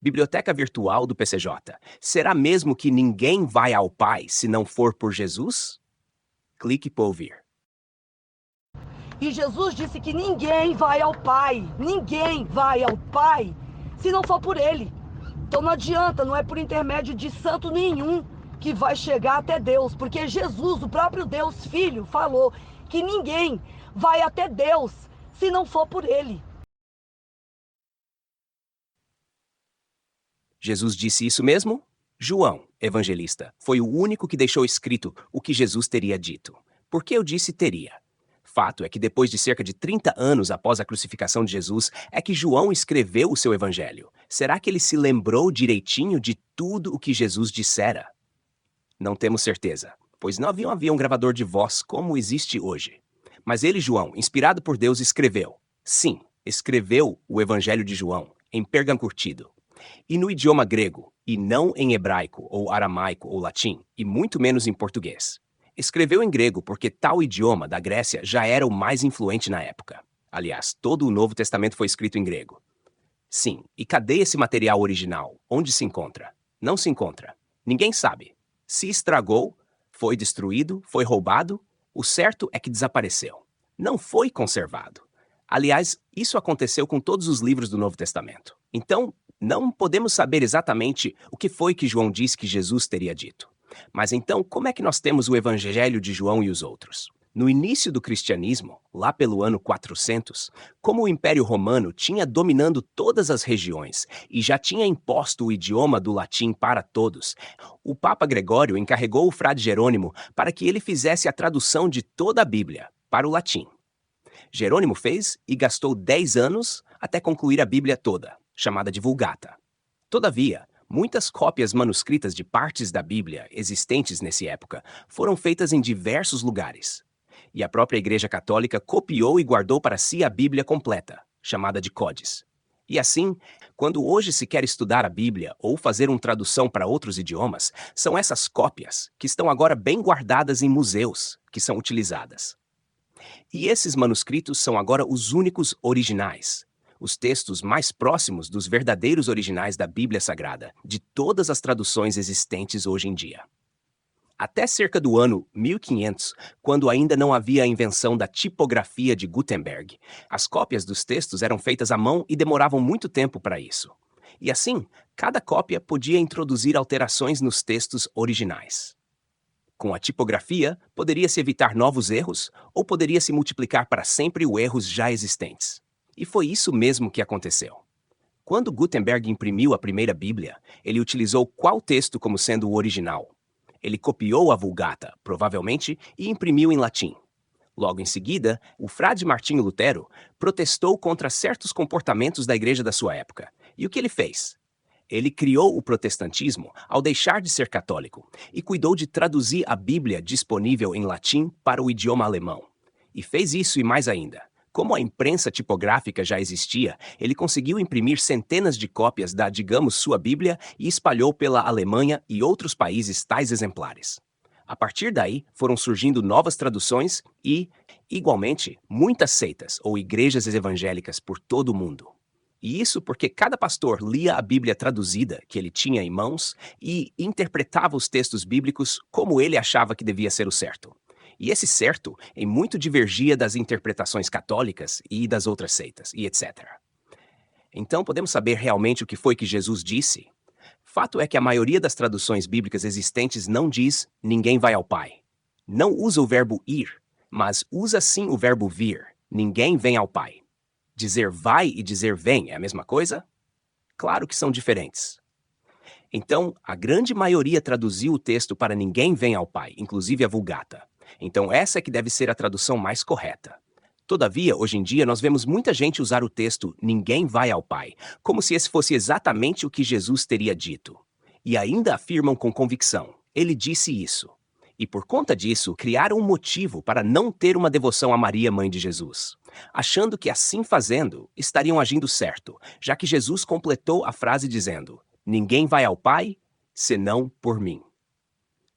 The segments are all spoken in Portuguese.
Biblioteca Virtual do PCJ. Será mesmo que ninguém vai ao Pai se não for por Jesus? Clique para ouvir. E Jesus disse que ninguém vai ao Pai, se não for por Ele. Então não adianta, não é por intermédio de santo nenhum que vai chegar até Deus, porque Jesus, o próprio Deus Filho, falou que ninguém vai até Deus se não for por Ele. Jesus disse isso mesmo? João, evangelista, foi o único que deixou escrito o que Jesus teria dito. Por que eu disse teria? Fato é que depois de cerca de 30 anos após a crucificação de Jesus, é que João escreveu o seu evangelho. Será que ele se lembrou direitinho de tudo o que Jesus dissera? Não temos certeza, pois não havia um gravador de voz como existe hoje. Mas ele, João, inspirado por Deus, escreveu. Sim, escreveu o evangelho de João, em pergancurtido. E no idioma grego, e não em hebraico, ou aramaico, ou latim, e muito menos em português. Escreveu em grego porque tal idioma da Grécia já era o mais influente na época. Aliás, todo o Novo Testamento foi escrito em grego. Sim, e cadê esse material original? Onde se encontra? Não se encontra. Ninguém sabe. Se estragou, foi destruído, foi roubado, o certo é que desapareceu. Não foi conservado. Aliás, isso aconteceu com todos os livros do Novo Testamento. Então, não podemos saber exatamente o que foi que João disse que Jesus teria dito. Mas então, como é que nós temos o Evangelho de João e os outros? No início do cristianismo, lá pelo ano 400, como o Império Romano tinha dominando todas as regiões e já tinha imposto o idioma do latim para todos, o Papa Gregório encarregou o frade Jerônimo para que ele fizesse a tradução de toda a Bíblia para o latim. Jerônimo fez e gastou 10 anos até concluir a Bíblia toda, chamada de Vulgata. Todavia, muitas cópias manuscritas de partes da Bíblia existentes nessa época foram feitas em diversos lugares. E a própria Igreja Católica copiou e guardou para si a Bíblia completa, chamada de Codes. E assim, quando hoje se quer estudar a Bíblia ou fazer uma tradução para outros idiomas, são essas cópias, que estão agora bem guardadas em museus, que são utilizadas. E esses manuscritos são agora os únicos originais, os textos mais próximos dos verdadeiros originais da Bíblia Sagrada, de todas as traduções existentes hoje em dia. Até cerca do ano 1500, quando ainda não havia a invenção da tipografia de Gutenberg, as cópias dos textos eram feitas à mão e demoravam muito tempo para isso. E assim, cada cópia podia introduzir alterações nos textos originais. Com a tipografia, poderia-se evitar novos erros ou poderia-se multiplicar para sempre os erros já existentes. E foi isso mesmo que aconteceu. Quando Gutenberg imprimiu a primeira Bíblia, ele utilizou qual texto como sendo o original? Ele copiou a Vulgata, provavelmente, e imprimiu em latim. Logo em seguida, o frade Martinho Lutero protestou contra certos comportamentos da igreja da sua época. E o que ele fez? Ele criou o protestantismo ao deixar de ser católico e cuidou de traduzir a Bíblia disponível em latim para o idioma alemão. E fez isso e mais ainda. Como a imprensa tipográfica já existia, ele conseguiu imprimir centenas de cópias da, digamos, sua Bíblia e espalhou pela Alemanha e outros países tais exemplares. A partir daí, foram surgindo novas traduções e, igualmente, muitas seitas ou igrejas evangélicas por todo o mundo. E isso porque cada pastor lia a Bíblia traduzida que ele tinha em mãos e interpretava os textos bíblicos como ele achava que devia ser o certo. E esse certo em muito divergia das interpretações católicas e das outras seitas, e etc. Então, podemos saber realmente o que foi que Jesus disse? Fato é que a maioria das traduções bíblicas existentes não diz ninguém vai ao Pai. Não usa o verbo ir, mas usa sim o verbo vir. Ninguém vem ao Pai. Dizer vai e dizer vem é a mesma coisa? Claro que são diferentes. Então, a grande maioria traduziu o texto para ninguém vem ao Pai, inclusive a Vulgata. Então, essa é que deve ser a tradução mais correta. Todavia, hoje em dia, nós vemos muita gente usar o texto ninguém vai ao Pai, como se esse fosse exatamente o que Jesus teria dito. E ainda afirmam com convicção, ele disse isso. E por conta disso, criaram um motivo para não ter uma devoção a Maria, mãe de Jesus, achando que assim fazendo, estariam agindo certo, já que Jesus completou a frase dizendo, ninguém vai ao Pai, senão por mim.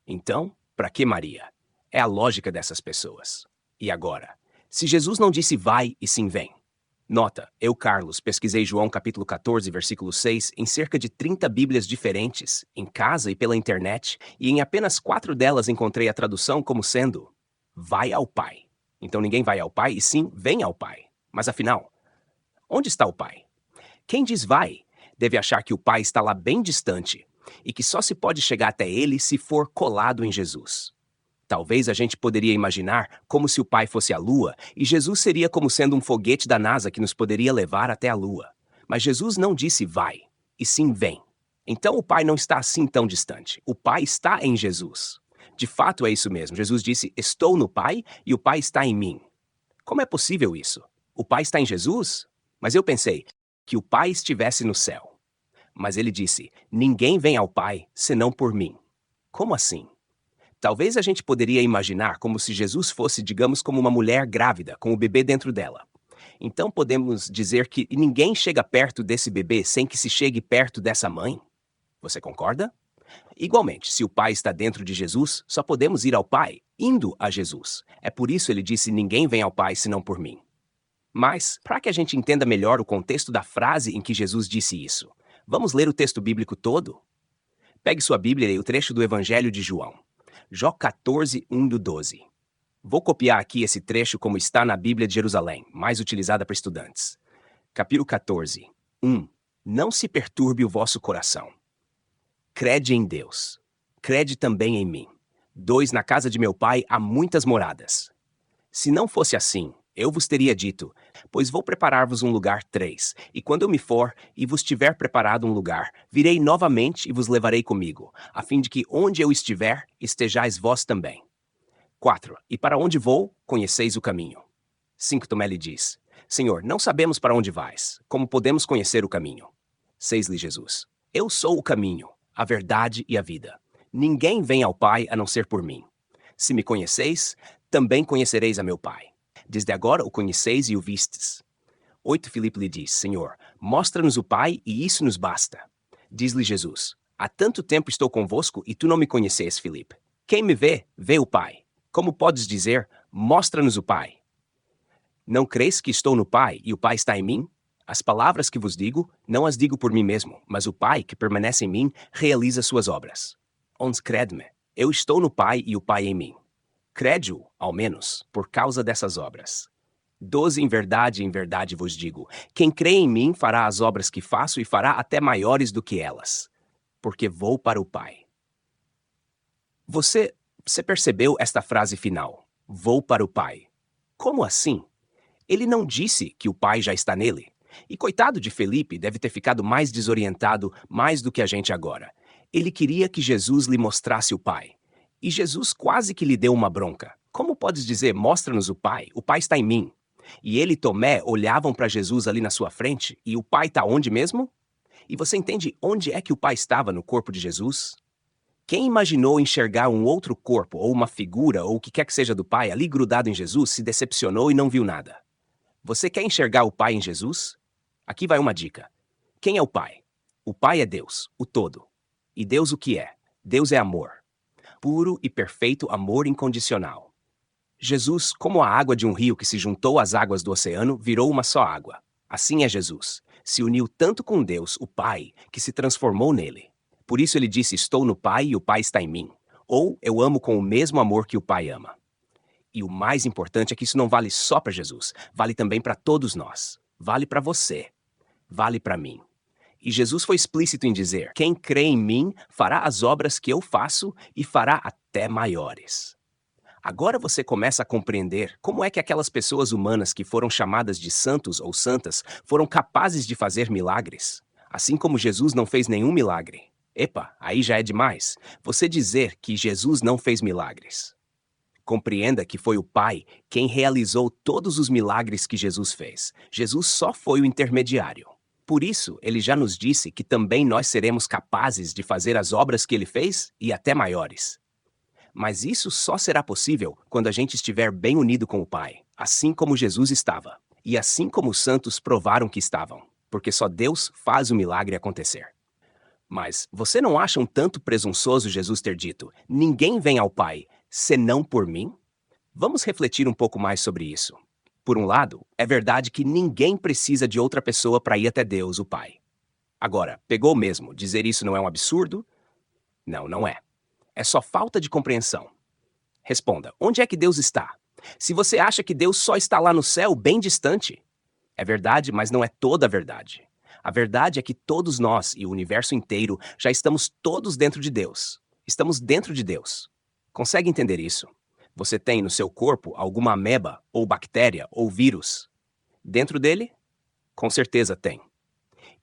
Então, para que Maria? É a lógica dessas pessoas. E agora? Se Jesus não disse vai e sim vem, Nota, eu, Carlos, pesquisei João capítulo 14, versículo 6 em cerca de 30 bíblias diferentes, em casa e pela internet, e em apenas 4 delas encontrei a tradução como sendo vai ao Pai. Então ninguém vai ao Pai, e sim, vem ao Pai. Mas afinal, onde está o Pai? Quem diz vai, deve achar que o Pai está lá bem distante, e que só se pode chegar até ele se for colado em Jesus. Talvez a gente poderia imaginar como se o Pai fosse a Lua e Jesus seria como sendo um foguete da NASA que nos poderia levar até a Lua. Mas Jesus não disse vai, e sim vem. Então o Pai não está assim tão distante. O Pai está em Jesus. De fato é isso mesmo. Jesus disse: estou no Pai e o Pai está em mim. Como é possível isso? O Pai está em Jesus? Mas eu pensei que o Pai estivesse no céu. Mas ele disse: ninguém vem ao Pai senão por mim. Como assim? Talvez a gente poderia imaginar como se Jesus fosse, digamos, como uma mulher grávida, com o bebê dentro dela. Então podemos dizer que ninguém chega perto desse bebê sem que se chegue perto dessa mãe? Você concorda? Igualmente, se o Pai está dentro de Jesus, só podemos ir ao Pai indo a Jesus. É por isso ele disse: ninguém vem ao Pai senão por mim. Mas, para que a gente entenda melhor o contexto da frase em que Jesus disse isso, vamos ler o texto bíblico todo? Pegue sua Bíblia e o trecho do Evangelho de João. Jó 14, 1-12. Vou copiar aqui esse trecho como está na Bíblia de Jerusalém, mais utilizada para estudantes. Capítulo 14, 1. Não se perturbe o vosso coração. Crede em Deus. Crede também em mim. 2. Na casa de meu pai há muitas moradas. Se não fosse assim, eu vos teria dito, pois vou preparar-vos um lugar. 3. E quando eu me for e vos tiver preparado um lugar, virei novamente e vos levarei comigo, a fim de que onde eu estiver, estejais vós também. 4. E para onde vou, conheceis o caminho. 5. Tomé lhe diz: Senhor, não sabemos para onde vais, como podemos conhecer o caminho? 6. Lhe Jesus: Eu sou o caminho, a verdade e a vida. Ninguém vem ao Pai a não ser por mim. Se me conheceis, também conhecereis a meu Pai. Desde agora o conheceis e o vistes. 8. Filipe lhe diz: Senhor, mostra-nos o Pai e isso nos basta. Diz-lhe Jesus: Há tanto tempo estou convosco e tu não me conheces, Filipe. Quem me vê, vê o Pai. Como podes dizer: mostra-nos o Pai? Não creis que estou no Pai e o Pai está em mim? As palavras que vos digo, não as digo por mim mesmo, mas o Pai que permanece em mim realiza suas obras. Ons crede-me, eu estou no Pai e o Pai em mim. Crede-o, ao menos, por causa dessas obras. 12. Em verdade vos digo, quem crê em mim fará as obras que faço e fará até maiores do que elas, porque vou para o Pai. Você percebeu esta frase final? Vou para o Pai. Como assim? Ele não disse que o Pai já está nele. E coitado de Felipe, deve ter ficado mais desorientado mais do que a gente agora. Ele queria que Jesus lhe mostrasse o Pai. E Jesus quase que lhe deu uma bronca. Como podes dizer, mostra-nos o Pai está em mim? E ele e Tomé olhavam para Jesus ali na sua frente, e o Pai está onde mesmo? E você entende onde é que o Pai estava no corpo de Jesus? Quem imaginou enxergar um outro corpo, ou uma figura, ou o que quer que seja do Pai ali grudado em Jesus, se decepcionou e não viu nada? Você quer enxergar o Pai em Jesus? Aqui vai uma dica. Quem é o Pai? O Pai é Deus, o todo. E Deus o que é? Deus é amor. Puro e perfeito amor incondicional. Jesus, como a água de um rio que se juntou às águas do oceano, virou uma só água. Assim é Jesus. Se uniu tanto com Deus, o Pai, que se transformou nele. Por isso ele disse: estou no Pai e o Pai está em mim. Ou eu amo com o mesmo amor que o Pai ama. E o mais importante é que isso não vale só para Jesus, vale também para todos nós. Vale para você. Vale para mim. E Jesus foi explícito em dizer: quem crê em mim fará as obras que eu faço e fará até maiores. Agora você começa a compreender como é que aquelas pessoas humanas que foram chamadas de santos ou santas foram capazes de fazer milagres, assim como Jesus não fez nenhum milagre. Epa, aí já é demais. Você dizer que Jesus não fez milagres. Compreenda que foi o Pai quem realizou todos os milagres que Jesus fez. Jesus só foi o intermediário. Por isso, ele já nos disse que também nós seremos capazes de fazer as obras que ele fez e até maiores. Mas isso só será possível quando a gente estiver bem unido com o Pai, assim como Jesus estava, e assim como os santos provaram que estavam, porque só Deus faz o milagre acontecer. Mas você não acha um tanto presunçoso Jesus ter dito: ninguém vem ao Pai senão por mim? Vamos refletir um pouco mais sobre isso. Por um lado, é verdade que ninguém precisa de outra pessoa para ir até Deus, o Pai. Agora, pegou mesmo, dizer isso não é um absurdo? Não, não é. É só falta de compreensão. Responda, onde é que Deus está? Se você acha que Deus só está lá no céu, bem distante, é verdade, mas não é toda a verdade. A verdade é que todos nós e o universo inteiro já estamos todos dentro de Deus. Estamos dentro de Deus. Consegue entender isso? Você tem no seu corpo alguma ameba, ou bactéria, ou vírus? Dentro dele? Com certeza tem.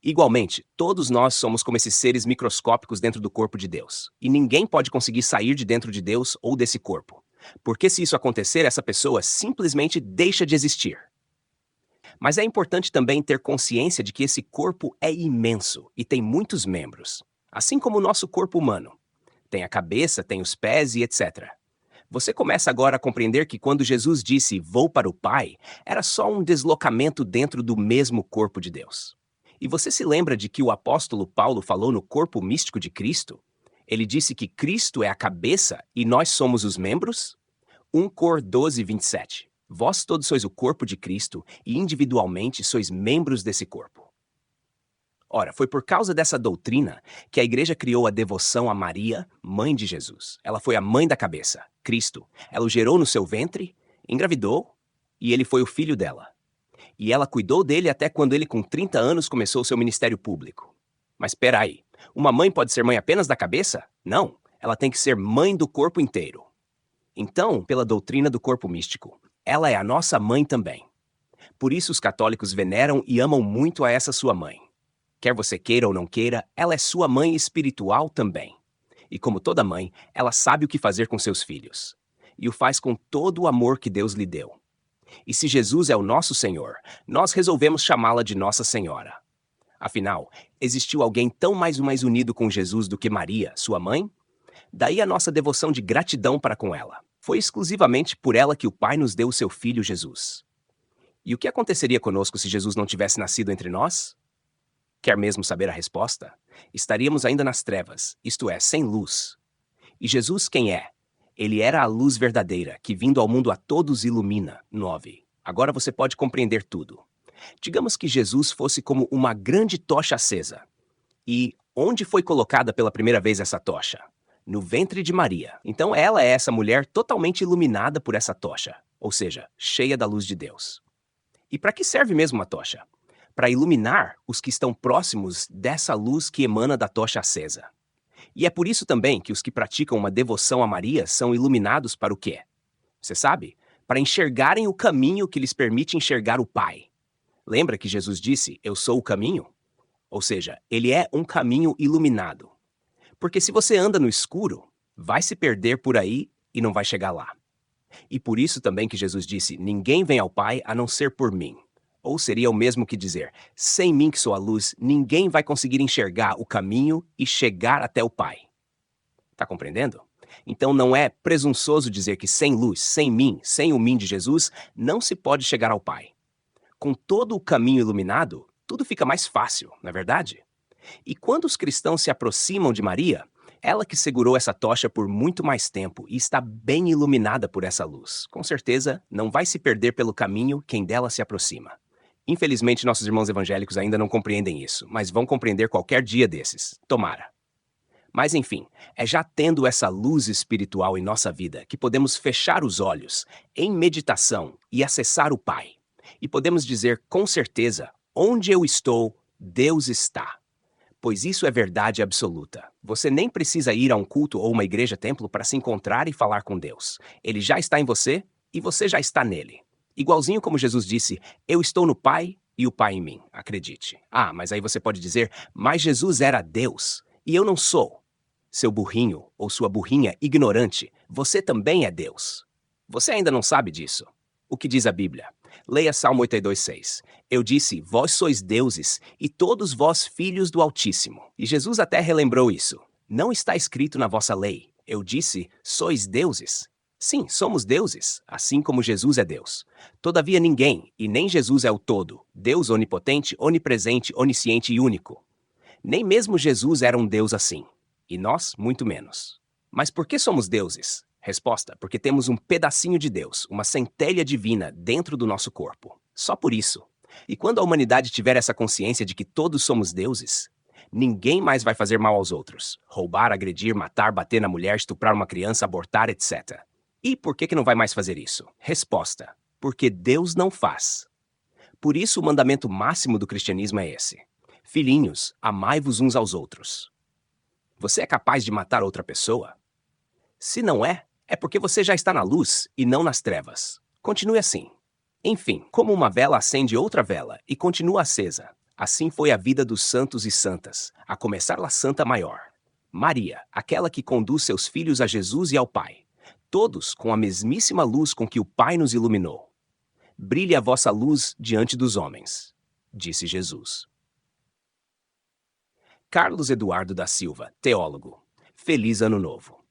Igualmente, todos nós somos como esses seres microscópicos dentro do corpo de Deus. E ninguém pode conseguir sair de dentro de Deus ou desse corpo. Porque se isso acontecer, essa pessoa simplesmente deixa de existir. Mas é importante também ter consciência de que esse corpo é imenso e tem muitos membros, assim como o nosso corpo humano. Tem a cabeça, tem os pés e etc. Você começa agora a compreender que quando Jesus disse "vou para o Pai", era só um deslocamento dentro do mesmo corpo de Deus. E você se lembra de que o apóstolo Paulo falou no corpo místico de Cristo? Ele disse que Cristo é a cabeça e nós somos os membros? 1 Cor 12, 27. Vós todos sois o corpo de Cristo e individualmente sois membros desse corpo. Ora, foi por causa dessa doutrina que a igreja criou a devoção a Maria, mãe de Jesus. Ela foi a mãe da cabeça, Cristo. Ela o gerou no seu ventre, engravidou e ele foi o filho dela. E ela cuidou dele até quando ele, com 30 anos, começou o seu ministério público. Mas espera aí, uma mãe pode ser mãe apenas da cabeça? Não, ela tem que ser mãe do corpo inteiro. Então, pela doutrina do corpo místico, ela é a nossa mãe também. Por isso os católicos veneram e amam muito a essa sua mãe. Quer você queira ou não queira, ela é sua mãe espiritual também. E como toda mãe, ela sabe o que fazer com seus filhos. E o faz com todo o amor que Deus lhe deu. E se Jesus é o nosso Senhor, nós resolvemos chamá-la de Nossa Senhora. Afinal, existiu alguém tão mais unido com Jesus do que Maria, sua mãe? Daí a nossa devoção de gratidão para com ela. Foi exclusivamente por ela que o Pai nos deu o seu Filho Jesus. E o que aconteceria conosco se Jesus não tivesse nascido entre nós? Quer mesmo saber a resposta? Estaríamos ainda nas trevas, isto é, sem luz. E Jesus quem é? Ele era a luz verdadeira, que vindo ao mundo a todos ilumina. 9. Agora você pode compreender tudo. Digamos que Jesus fosse como uma grande tocha acesa. E onde foi colocada pela primeira vez essa tocha? No ventre de Maria. Então ela é essa mulher totalmente iluminada por essa tocha, ou seja, cheia da luz de Deus. E para que serve mesmo a tocha? Para iluminar os que estão próximos dessa luz que emana da tocha acesa. E é por isso também que os que praticam uma devoção a Maria são iluminados para o quê? Você sabe? Para enxergarem o caminho que lhes permite enxergar o Pai. Lembra que Jesus disse, "Eu sou o caminho"? Ou seja, ele é um caminho iluminado. Porque se você anda no escuro, vai se perder por aí e não vai chegar lá. E por isso também que Jesus disse, "Ninguém vem ao Pai a não ser por mim". Ou seria o mesmo que dizer, "Sem mim que sou a luz, ninguém vai conseguir enxergar o caminho e chegar até o Pai". Tá compreendendo? Então não é presunçoso dizer que sem luz, sem mim, sem o mim de Jesus, não se pode chegar ao Pai. Com todo o caminho iluminado, tudo fica mais fácil, não é verdade? E quando os cristãos se aproximam de Maria, ela que segurou essa tocha por muito mais tempo e está bem iluminada por essa luz, com certeza não vai se perder pelo caminho quem dela se aproxima. Infelizmente, nossos irmãos evangélicos ainda não compreendem isso, mas vão compreender qualquer dia desses. Tomara. Mas enfim, é já tendo essa luz espiritual em nossa vida que podemos fechar os olhos em meditação e acessar o Pai. E podemos dizer com certeza, onde eu estou, Deus está. Pois isso é verdade absoluta. Você nem precisa ir a um culto ou uma igreja-templo para se encontrar e falar com Deus. Ele já está em você e você já está nele. Igualzinho como Jesus disse, "Eu estou no Pai e o Pai em mim", acredite. Ah, mas aí você pode dizer, "Mas Jesus era Deus e eu não sou". Seu burrinho ou sua burrinha ignorante, você também é Deus. Você ainda não sabe disso. O que diz a Bíblia? Leia Salmo 82:6. Eu disse, "Vós sois deuses, e todos vós filhos do Altíssimo". E Jesus até relembrou isso. Não está escrito na vossa lei. Eu disse, "Sois deuses". Sim, somos deuses, assim como Jesus é Deus. Todavia ninguém, e nem Jesus é o todo, Deus onipotente, onipresente, onisciente e único. Nem mesmo Jesus era um Deus assim. E nós, muito menos. Mas por que somos deuses? Resposta: porque temos um pedacinho de Deus, uma centelha divina dentro do nosso corpo. Só por isso. E quando a humanidade tiver essa consciência de que todos somos deuses, ninguém mais vai fazer mal aos outros. Roubar, agredir, matar, bater na mulher, estuprar uma criança, abortar, etc. E por que não vai mais fazer isso? Resposta: porque Deus não faz. Por isso o mandamento máximo do cristianismo é esse: filhinhos, amai-vos uns aos outros. Você é capaz de matar outra pessoa? Se não é, é porque você já está na luz e não nas trevas. Continue assim. Enfim, como uma vela acende outra vela e continua acesa, assim foi a vida dos santos e santas, a começar la Santa Maior. Maria, aquela que conduz seus filhos a Jesus e ao Pai, todos com a mesmíssima luz com que o Pai nos iluminou. Brilhe a vossa luz diante dos homens, disse Jesus. Carlos Eduardo da Silva, teólogo. Feliz Ano Novo.